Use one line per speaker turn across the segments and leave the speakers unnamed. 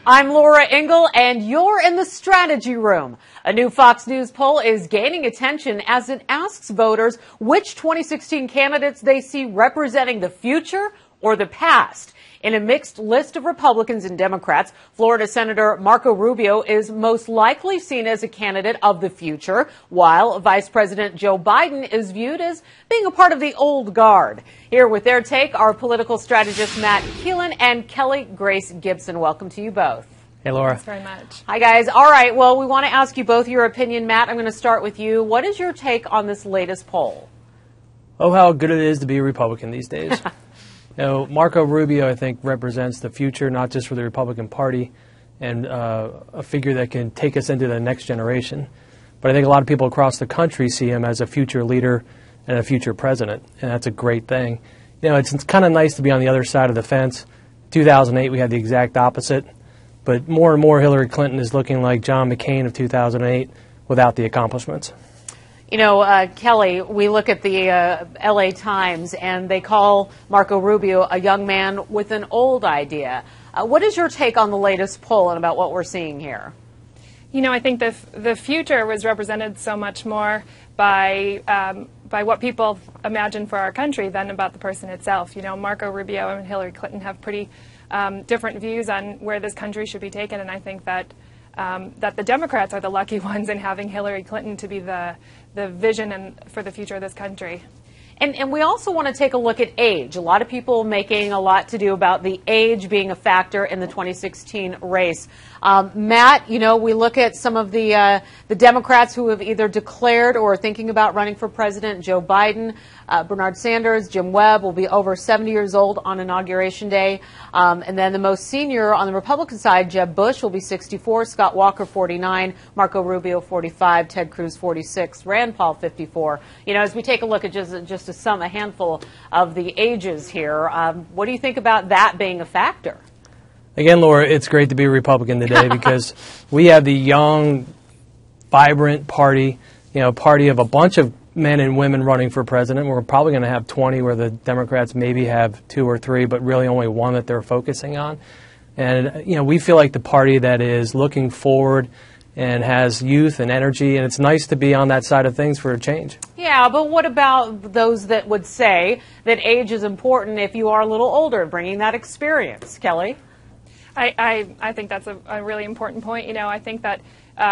I'm Laura Engel, and you're in the strategy room. A new Fox News poll is gaining attention as it asks voters which 2016 candidates they see representing the future or the past. In a mixed list of Republicans and Democrats, Florida Senator Marco Rubio is most likely seen as a candidate of the future, while Vice President Joe Biden is viewed as being a part of the old guard. Here with their take are political strategists Matt Keelen and Kelly Grace Gibson. Welcome to you both.
Hey, Laura.
Thanks very much.
Hi, guys. All right. Well, we want to ask you both your opinion. Matt, I'm going to start with you. What is your take on this latest poll?
Oh, how good it is to be a Republican these days. Marco Rubio, I think, represents the future, not just for the Republican Party, and a figure that can take us into the next generation. But I think a lot of people across the country see him as a future leader and a future president, and that's a great thing. It's kind of nice to be on the other side of the fence. 2008, we had the exact opposite, but more and more Hillary Clinton is looking like John McCain of 2008 without the accomplishments.
Kelly, we look at the LA Times, and they call Marco Rubio a young man with an old idea. What is your take on the latest poll and about what we're seeing here?
I think the future was represented so much more by what people imagine for our country than about the person itself. Marco Rubio and Hillary Clinton have pretty different views on where this country should be taken, and I think that the Democrats are the lucky ones in having Hillary Clinton to be the vision for the future of this country.
And we also want to take a look at age. A lot of people making a lot to do about the age being a factor in the 2016 race. Matt, we look at some of the Democrats who have either declared or are thinking about running for president. Joe Biden, Bernard Sanders, Jim Webb will be over 70 years old on Inauguration Day. And then the most senior on the Republican side, Jeb Bush, will be 64, Scott Walker, 49, Marco Rubio, 45, Ted Cruz, 46, Rand Paul, 54. As we take a look at just a handful of the ages here, what do you think about that being a factor?
Again, Laura, it's great to be a Republican today because we have the young, vibrant party, party of a bunch of men and women running for president. We're probably going to have 20 where the Democrats maybe have 2 or 3, but really only one that they're focusing on. And, we feel like the party that is looking forward and has youth and energy, and it's nice to be on that side of things for a change.
Yeah, but what about those that would say that age is important if you are a little older, bringing that experience? Kelly?
I think that's a really important point. I think that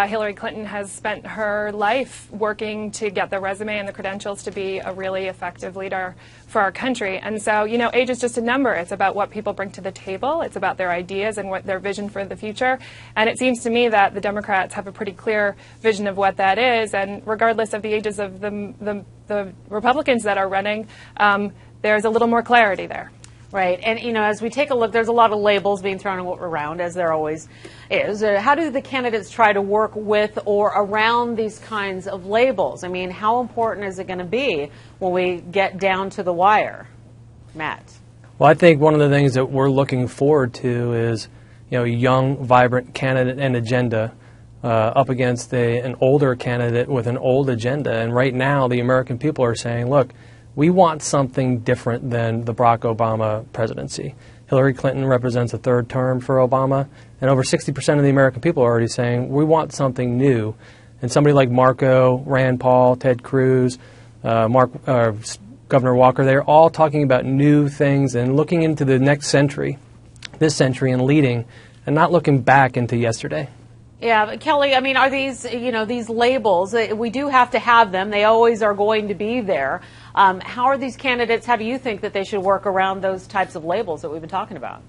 Hillary Clinton has spent her life working to get the resume and the credentials to be a really effective leader for our country. And so, age is just a number. It's about what people bring to the table. It's about their ideas and what their vision for the future. And it seems to me that the Democrats have a pretty clear vision of what that is. And regardless of the ages of the Republicans that are running, there's a little more clarity there.
Right. And, as we take a look, there's a lot of labels being thrown around, as there always is. How do the candidates try to work with or around these kinds of labels? I mean, how important is it going to be when we get down to the wire? Matt?
Well, I think one of the things that we're looking forward to is, a young, vibrant candidate and agenda up against an older candidate with an old agenda. And right now, the American people are saying, look, we want something different than the Barack Obama presidency. Hillary Clinton represents a third term for Obama, and over 60% of the American people are already saying we want something new. And somebody like Marco, Rand Paul, Ted Cruz, Governor Walker, they're all talking about new things and looking into the next century, this century, and leading, and not looking back into yesterday.
Yeah, but Kelly, I mean, are these, these labels, we do have to have them. They always are going to be there. How are these candidates, how do you think that they should work around those types of labels that we've been talking about?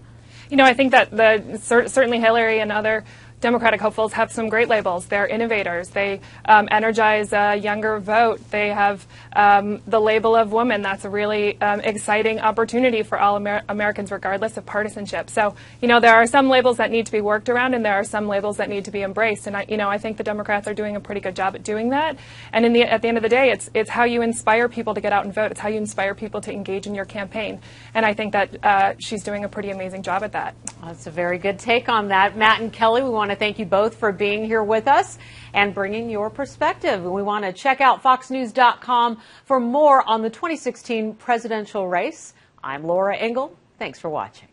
I think that certainly Hillary and other Democratic hopefuls have some great labels. They're innovators. They energize a younger vote. They have the label of woman. That's a really exciting opportunity for all Americans, regardless of partisanship. So, there are some labels that need to be worked around, and there are some labels that need to be embraced. And I think the Democrats are doing a pretty good job at doing that. And at the end of the day, it's how you inspire people to get out and vote. It's how you inspire people to engage in your campaign. And I think that she's doing a pretty amazing job at that.
That's a very good take on that. Matt and Kelly, we want to thank you both for being here with us and bringing your perspective. We want to check out foxnews.com for more on the 2016 presidential race. I'm Laura Engel. Thanks for watching.